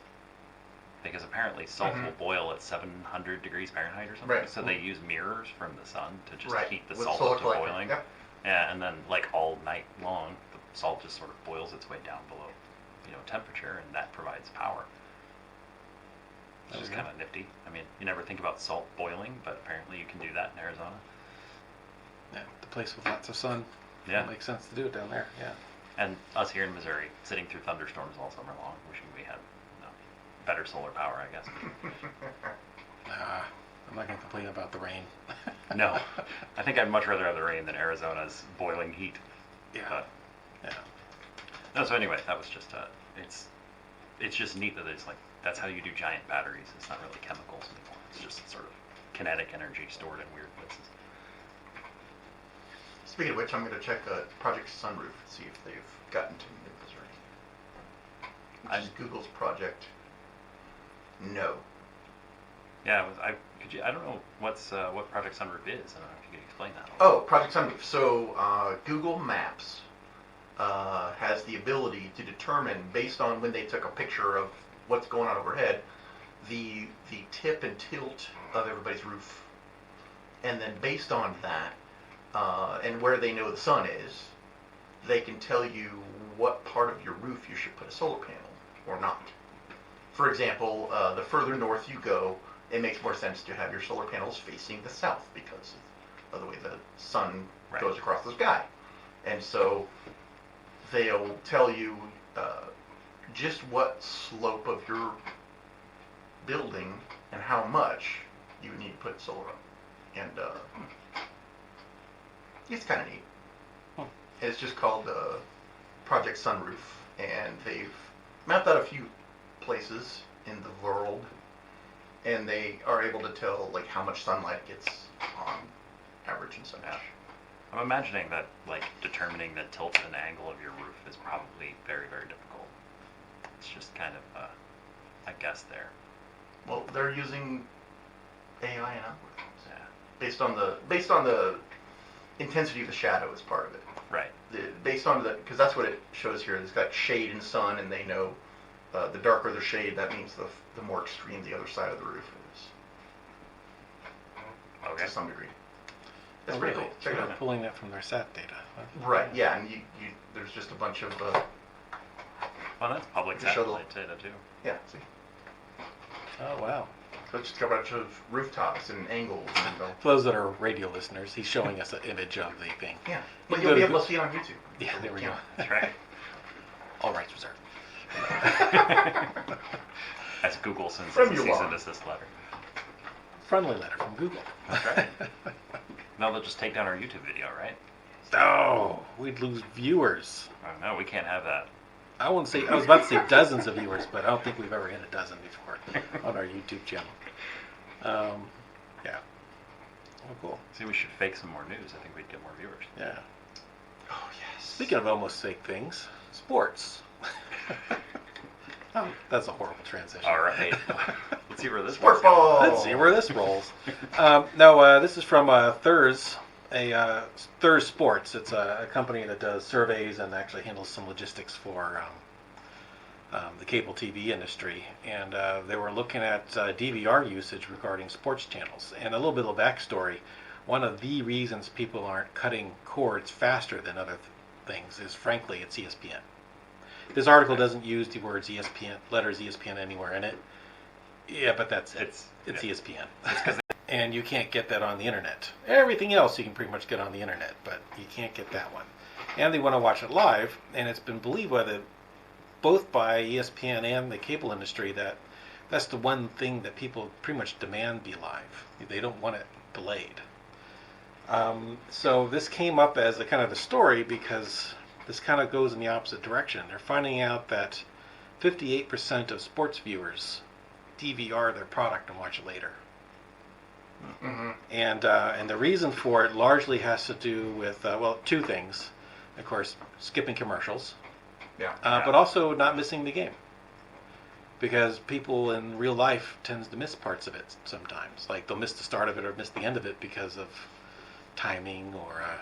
Because apparently salt will boil at 700 degrees Fahrenheit or something. Right. So they use mirrors from the sun to just Right. heat the With salt solar up to collector. boiling. Yep. Yeah, and then all night long, the salt just sort of boils its way down below temperature, and that provides power. Which is There you kind of nifty. I mean, you never think about salt boiling, but apparently you can do that in Arizona. Yeah, the place with lots of sun. Yeah. It makes sense to do it down there. Yeah. And us here in Missouri, sitting through thunderstorms all summer long, wishing we had better solar power, I guess. I'm not gonna complain about the rain. No, I think I'd much rather have the rain than Arizona's boiling heat. Yeah. But, Yeah. no, so anyway, that was just it's just neat that it's like that's how you do giant batteries. It's not really chemicals anymore. It's just sort of kinetic energy stored in weird places. Speaking of which, I'm going to check Project Sunroof and see if they've gotten to New Missouri. Which is Google's project. No. Yeah, I don't know what Project Sunroof is. I don't know if you could explain that. Oh, Project Sunroof. So Google Maps has the ability to determine, based on when they took a picture of what's going on overhead, the tip and tilt of everybody's roof. And then based on that, and where they know the sun is, they can tell you what part of your roof you should put a solar panel or not. For example, the further north you go, it makes more sense to have your solar panels facing the south because of the way the sun goes across the sky. And so they'll tell you just what slope of your building and how much you need to put solar up. And it's kind of neat. It's just called Project Sunroof, and they've mapped out a few places in the world, and they are able to tell like how much sunlight gets on average and such. Yeah. I'm imagining that like determining the tilt and angle of your roof is probably very, very difficult. It's just kind of a guess there. Well, they're using AI and algorithms. Yeah. Based on the intensity of the shadow is part of it. Right. Based on because that's what it shows here. It's got shade and sun, and they know the darker the shade, that means the more extreme the other side of the roof is. Okay. To some degree. It's Oh, pretty really? cool. Check So it they're out. pulling that from their SAT data. Huh? Right. Yeah, and you there's just a bunch of Well, that's public Just show the- satellite data too. yeah. See, Oh wow. so it's just a bunch of rooftops and angles and For those that are radio listeners, he's showing us an image of the thing. yeah. But You you'll go be to able to see it on YouTube. Yeah, there we go. That's right. All rights reserved. As Google sends From us a you cease on. and desist letter. Friendly letter from Google. That's right. Now they'll just take down our YouTube video, right? Oh, we'd lose viewers. Oh, no, we can't have that. I was about to say dozens of viewers, but I don't think we've ever hit a dozen before on our YouTube channel. Yeah. Oh, cool. See, we should fake some more news. I think we'd get more viewers. Yeah. Oh yes. Speaking of almost fake things, sports. Oh, that's a horrible transition. All right. Let's see where this Sports one's going. ball. Let's see where this rolls. No, this is from Thurs, Thurs Sports. It's a company that does surveys and actually handles some logistics for the cable TV industry. And they were looking at DVR usage regarding sports channels. And a little bit of backstory. One of the reasons people aren't cutting cords faster than other things is, frankly, it's ESPN. This article doesn't use the words ESPN, letters ESPN anywhere in it. Yeah, but that's it. It's ESPN. And you can't get that on the internet. Everything else you can pretty much get on the internet, but you can't get that one. And they want to watch it live, and it's been believed both by ESPN and the cable industry that that's the one thing that people pretty much demand be live. They don't want it delayed. So this came up as a kind of a story because this kind of goes in the opposite direction. They're finding out that 58% of sports viewers DVR their product and watch it later. Mm-hmm. And the reason for it largely has to do with, two things. Of course, skipping commercials, Yeah. but also not missing the game. Because people in real life tends to miss parts of it sometimes. Like they'll miss the start of it or miss the end of it because of timing or a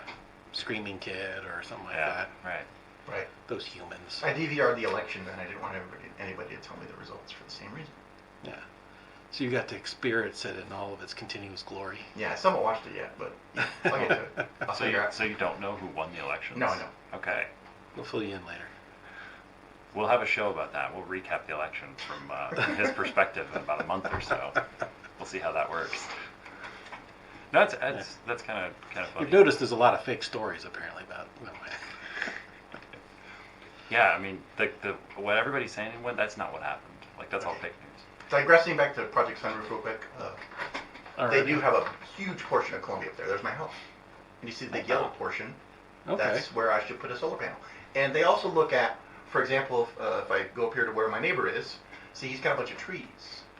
screaming kid or something like that. Right. Right. Those humans. I DVR'd the election, and I didn't want anybody to tell me the results for the same reason. Yeah. So you got to experience it in all of its continuous glory. Yeah, I still haven't watched it yet, but I'll get to it. I'll So figure you, out. so you don't know who won the elections? No, I know. Okay. We'll fill you in later. We'll have a show about that. We'll recap the election from his perspective in about a month or so. We'll see how that works. No, that's kind of funny. You've noticed there's a lot of fake stories apparently about. Yeah, I mean, the what everybody's saying, that's not what happened. Like, that's all fake news. Digressing back to Project Sunroof real quick, All they right. do have a huge portion of Columbia up there. There's my house. And you see the yellow portion, Okay. that's where I should put a solar panel. And they also look at, for example, if I go up here to where my neighbor is, see, he's got a bunch of trees.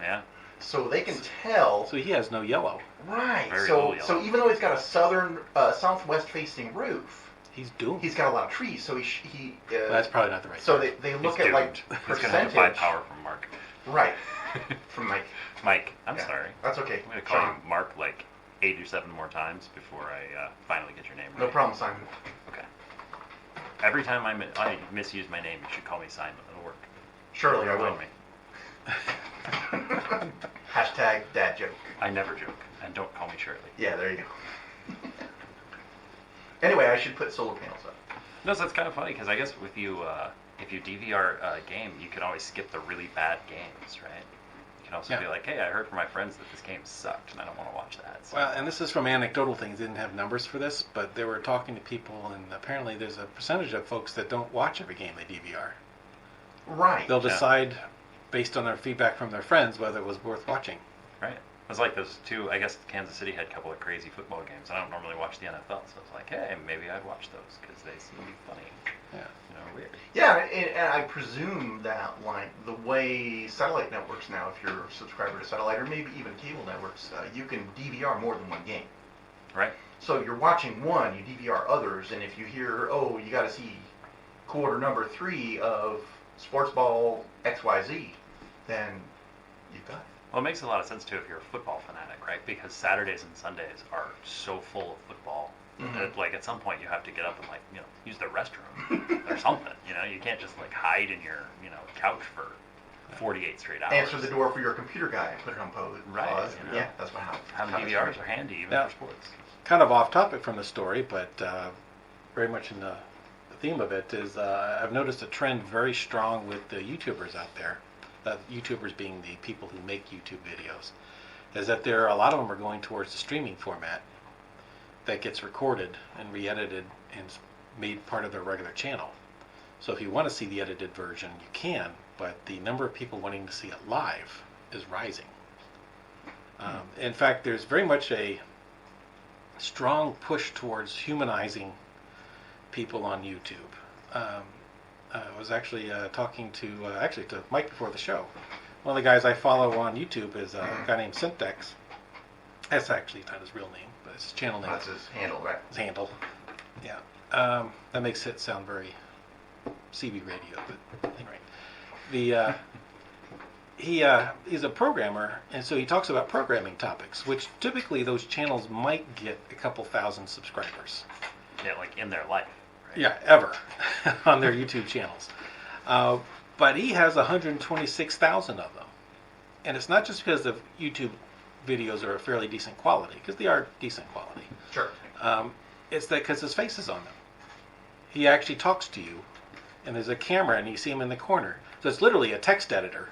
Yeah. So they can tell. So he has no yellow. Right. Very So little so yellow. even though he's got a southwest facing roof, He's doomed. he's got a lot of trees. So he That's probably not the right. so term. they He's look at like doomed. He's gonna have to buy percentage. power from Mark. Right. From Mike. Mike, I'm Yeah. sorry. That's okay. I'm gonna call Sean. you Mark like 8 or 7 more times before I finally get your name right. No problem, Simon. Okay. Every time I misuse my name, you should call me Simon. It'll work. Surely I It'll will. remind me. Hashtag dad joke. I never joke, and don't call me Shirley. Yeah, there you go. Anyway, I should put solar panels up. No, so it's kind of funny because I guess with you, if you DVR a game, you can always skip the really bad games, right? You can also Yeah. be like, hey, I heard from my friends that this game sucked, and I don't want to watch that. So. Well, and this is from anecdotal things. They didn't have numbers for this, but they were talking to people, and apparently there's a percentage of folks that don't watch every game they DVR. Right. They'll Yeah. decide, based on their feedback from their friends, whether it was worth watching. Right. It was like those two, I guess Kansas City had a couple of crazy football games. I don't normally watch the NFL, so it's like, hey, maybe I'd watch those because they seem to be funny. Yeah. You know, weird. Yeah, and I presume that like the way satellite networks now, if you're a subscriber to satellite or maybe even cable networks, you can DVR more than one game. Right? So you're watching one, you DVR others, and if you hear, oh, you got to see quarter number 3 of Sports Ball XYZ, then you've got it. Well, it makes a lot of sense, too, if you're a football fanatic, right? Because Saturdays and Sundays are so full of football. Mhm. That, like, at some point you have to get up and, like, you know, use the restroom or something. You know, you can't just, like, hide in your, you know, couch for 48 straight hours. Answer the door for your computer guy and put it on pause. Right, you know. Yeah, that's what happens. Having DVRs are handy, even Yeah. for sports. Kind of off topic from the story, but very much in the theme of it is I've noticed a trend very strong with the YouTubers out there. YouTubers being the people who make YouTube videos, is that a lot of them are going towards the streaming format that gets recorded and re-edited and made part of their regular channel. So if you want to see the edited version, you can, but the number of people wanting to see it live is rising. In fact, there's very much a strong push towards humanizing people on YouTube. I was actually talking to Mike before the show. One of the guys I follow on YouTube is a guy named Syntax. That's actually not his real name, but it's his channel name. That's his handle, right? His handle. Yeah. That makes it sound very CB radio, but anyway. He's a programmer, and so he talks about programming topics, which typically those channels might get a couple thousand subscribers. Yeah, like in their life. Right? Yeah, ever on their YouTube channels. But he has 126,000 of them. And it's not just because the YouTube videos are a fairly decent quality, because they are decent quality. Sure. It's that because his face is on them. He actually talks to you, and there's a camera, and you see him in the corner. So it's literally a text editor.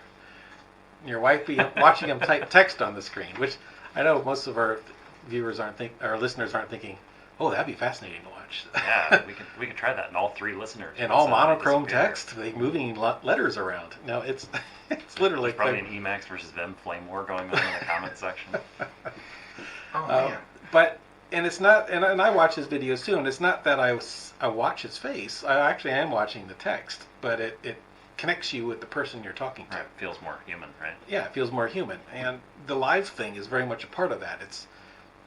Your wife be watching him type text on the screen, which I know most of our viewers our listeners aren't thinking, oh, that'd be fascinating to watch. Yeah, we could try that, and all 3 listeners. And would all suddenly monochrome disappear. text, they moving letters around. No, it's literally There's probably an Emacs versus Vim flame war going on in the comment section. Oh, man. But and it's not, and I watch his videos too. And it's not that I watch his face. I actually am watching the text, but it connects you with the person you're talking to. Right, feels more human, right? Yeah, it feels more human. And the live thing is very much a part of that. It's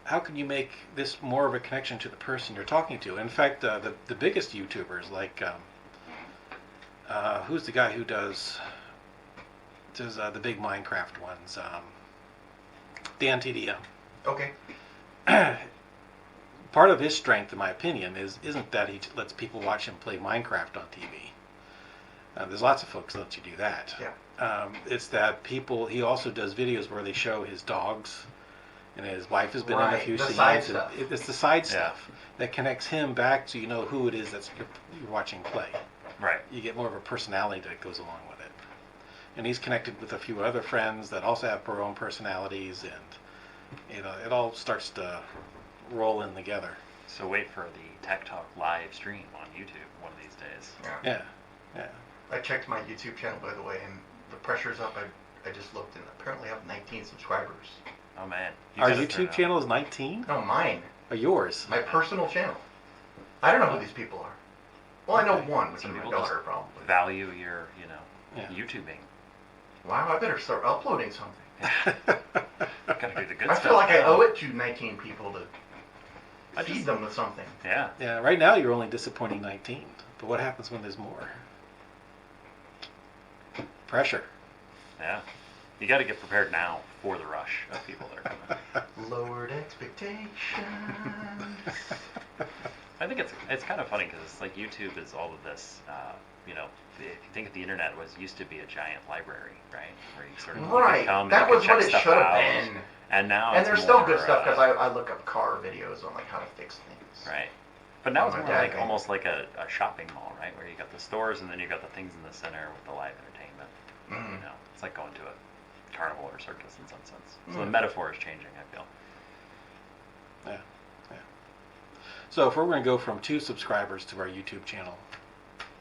how can you make this more of a connection to the person you're talking to? In fact, the biggest YouTubers, like who's the guy who does the big Minecraft ones? Dan TDM. Okay. Part of his strength, in my opinion, isn't that he lets people watch him play Minecraft on TV. There's lots of folks that let you do that. Yeah. It's that he also does videos where they show his dogs, and his wife has been in a Right, few the scenes. side and stuff. It's the side Yeah. stuff that connects him back so you know who it is you're watching play. Right. You get more of a personality that goes along with it. And he's connected with a few other friends that also have their own personalities, and it all starts to roll in together. So wait for the Tech Talk live stream on YouTube one of these days. Yeah. Yeah. I checked my YouTube channel, by the way, and the pressure's up. I just looked, and apparently I have 19 subscribers. Oh man. Our gotta YouTube turn it channel is 19? No, mine. Or yours? My personal channel. I don't know who these people are. Well, I know Okay. one, which Some is my people just daughter, probably. up. Value your, Yeah. YouTubing. Wow, I better start uploading something. Gotta do the good I stuff. feel like I now. owe it to 19 people to I feed just- them with something. Yeah. Yeah, right now you're only disappointing 19. But what happens when there's more? Pressure. Yeah. You got to get prepared now for the rush of people that are coming. Lowered expectations. I think it's kind of funny because it's like YouTube is all of this. If you think of the internet used to be a giant library, right? Where you sort of you could Right. come, That you could was check what it stuff should have out, been. And now And it's there's still more, good stuff because I look up car videos on like how to fix things. right. But now Oh, it's my more dad like thing. almost like a shopping mall, right? Where you got the stores and then you got the things in the center with the live entertainment. Mhm. It's like going to a carnival or circus in some sense. So the Mm. metaphor is changing, I feel. Yeah. So if we're going to go from 2 subscribers to our YouTube channel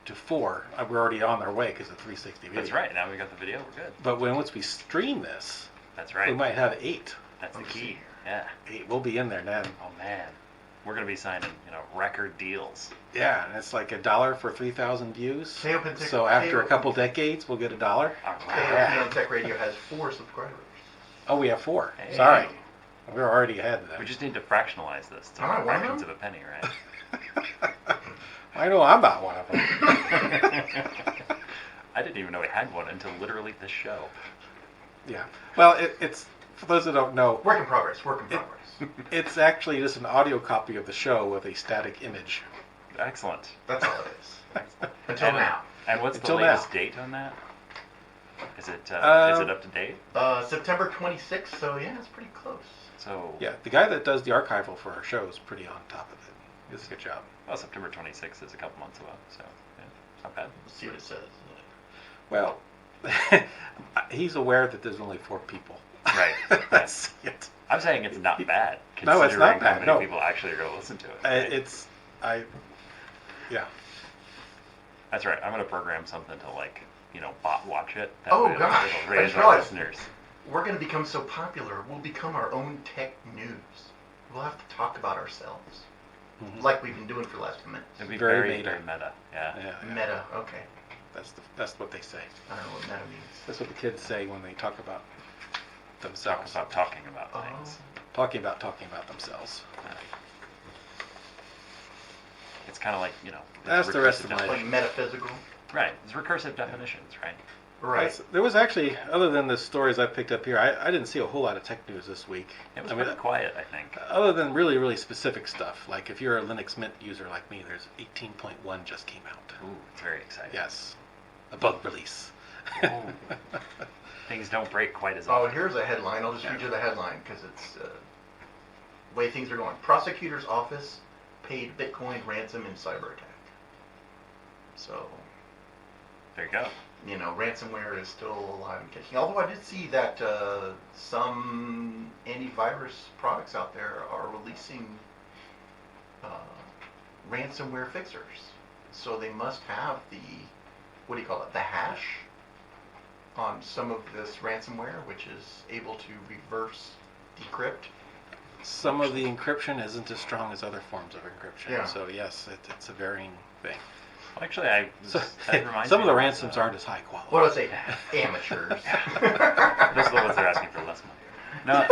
to 4, we're already on our way because of 360 video. That's right. Now we got the video. We're good. But once we stream this, That's we right. might have 8. That's the Let's see key. here. Yeah. 8. We'll be in there then. Oh man, we're gonna be signing, record deals. Yeah, and it's like $1 for 3,000 views. KOPN Tech- So after a KOPN couple decades, we'll get $1. All KOPN Tech Radio has 4 subscribers. Oh, we have 4. Hey. Sorry, we're already ahead of them. We just need to fractionalize this to All right, one of fractions them? of a penny, right? I know I'm not one of them. I didn't even know we had one until literally this show. Yeah. Well, it's for those that don't know, Work in progress. Work in progress. it's actually just an audio copy of the show with a static image. Excellent. That's all it is. Until And- now. And what's Until the latest now. date on that? Is it Um, up to date? September 26th, so yeah, it's pretty close. So Yeah, the guy that does the archival for our show is pretty on top of it. He does a good job. well, September 26th is a couple months away, so yeah, it's not bad. Let's see what it says. Well, he's aware that there's only 4 people. Right. That's it. I'm saying it's not bad. No, it's not considering bad, How many no. people actually are going to listen to it? right? Yeah. That's right. I'm going to program something to bot watch it. That Oh, way gosh. it'll I raise just our realized. listeners. We're going to become so popular, we'll become our own tech news. We'll have to talk about ourselves. Mhm. Like we've been doing for the last 2 minutes. It'd be Very very, meta. very meta. Yeah. Yeah. Meta, okay. That's what they say. I don't know what meta means. That's what the kids say when they talk about Talk themselves. about talking about Oh. things. Talking about themselves. It's kind of like, That's the rest of recursive my- Like metaphysical. Right. It's recursive definitions, right? Right. There was actually, other than the stories I picked up here, I didn't see a whole lot of tech news this week. It was I mean, pretty quiet, I think. other than really, really specific stuff. Like if you're a Linux Mint user like me, there's 18.1 just came out. Ooh, it's very exciting. Yes. A bug release. Ooh. Things don't break quite as Oh, often. here's a headline. I'll just read you the headline because it's the way things are going. Prosecutor's office paid Bitcoin ransom in cyber attack. So, There you go. ransomware is still alive and kicking. Although I did see that some antivirus products out there are releasing ransomware fixers. So they must have the hash on some of this ransomware, which is able to reverse decrypt. Some of the encryption isn't as strong as other forms of encryption. Yeah. So yes, it's a varying thing. Well, actually, So, that reminds some me of the of, ransoms aren't as high quality. What do I say? Amateurs. Those are the ones that are asking for less money. No,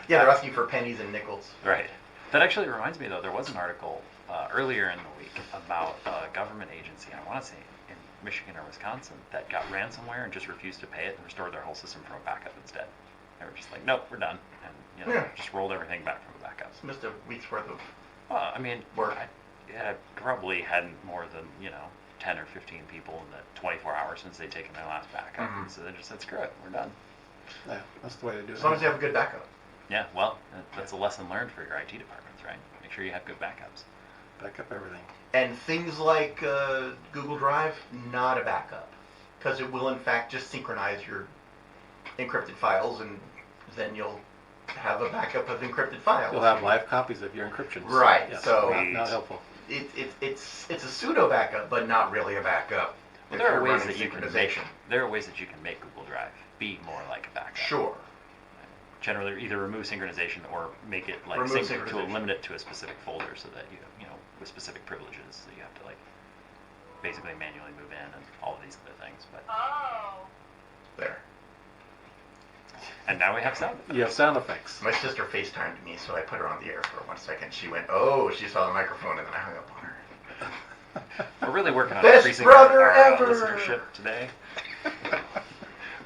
Yeah, they're asking for pennies and nickels. right. That actually reminds me, though, there was an article earlier in the week about a government agency, I want to say in Michigan or Wisconsin, that got ransomware and just refused to pay it and restored their whole system from a backup instead. They were just like, nope, we're done. And, Yeah. just rolled everything back from a backup. It's missed a week's worth of Well, I mean, work. I probably hadn't more than, 10 or 15 people in the 24 hours since they'd taken their last backup. Mhm. So they just said, screw it, we're done. Yeah, that's the way to do it. As long as you have a good backup. Yeah, well, that's a lesson learned for your IT departments, right? Make sure you have good backups. Back up everything. And things like Google Drive, not a backup, because it will in fact just synchronize your encrypted files, and then you'll have a backup of encrypted files. You'll have live copies of your encryptions. Right, Yes, so- not helpful. It's a pseudo backup, but not really a backup. Well, if there are you're ways running that you can synchronization. make Google Drive be more like a backup. Sure. Generally, either remove synchronization or make it like Remove to synchronization. limit it to a specific folder, so that you know with specific privileges that you have to like basically manually move in and all of these other things. But There. and now we have sound. You have sound effects. My sister FaceTimed me, so I put her on the air for 1 second. She went, "Oh," she saw the microphone, and then I hung up on her. We're really working on Best increasing brother our ever! listenership today.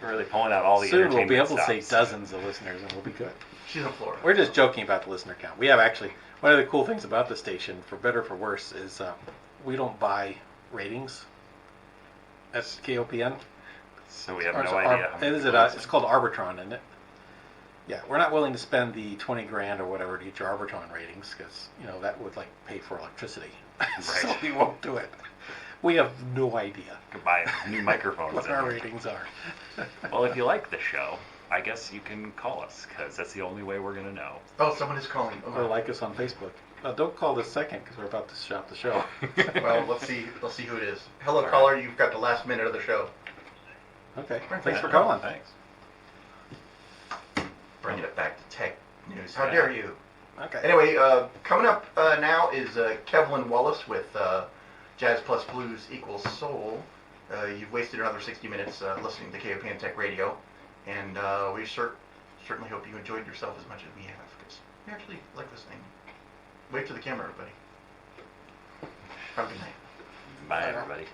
We're really pulling out all the Soon we'll be able entertainment to say stops. dozens of listeners, and we'll be good. She's in Florida. We're just joking about the listener count. We have actually, one of the cool things about the station, for better or for worse, is we don't buy ratings. That's KOPN. So we have Or no is it idea. how many Is it? people listen. It's called Arbitron, isn't it? Yeah, we're not willing to spend the 20 grand or whatever to get your Arbitron ratings, because that would like pay for electricity. So Right. we won't do it. We have no idea Could buy new microphones. what in our here. ratings are. Well, if you like the show, I guess you can call us, because that's the only way we're going to know. Oh, someone is calling. Or like us on Facebook. Don't call this second, because we're about to shop the show. Well, let's see who it is. Hello, All right. caller. You've got the last minute of the show. Okay, Right, thanks for yeah. calling. Thanks. Bringing it back to tech news. How Yeah. dare you? Okay. Anyway, coming up now is Kevlin Wallace with Jazz Plus Blues Equals Soul. You've wasted another 60 minutes listening to KOPN Tech Radio, and we certainly hope you enjoyed yourself as much as we have, because we actually like listening. Wave to the camera, everybody. Have a good night. Bye, everybody.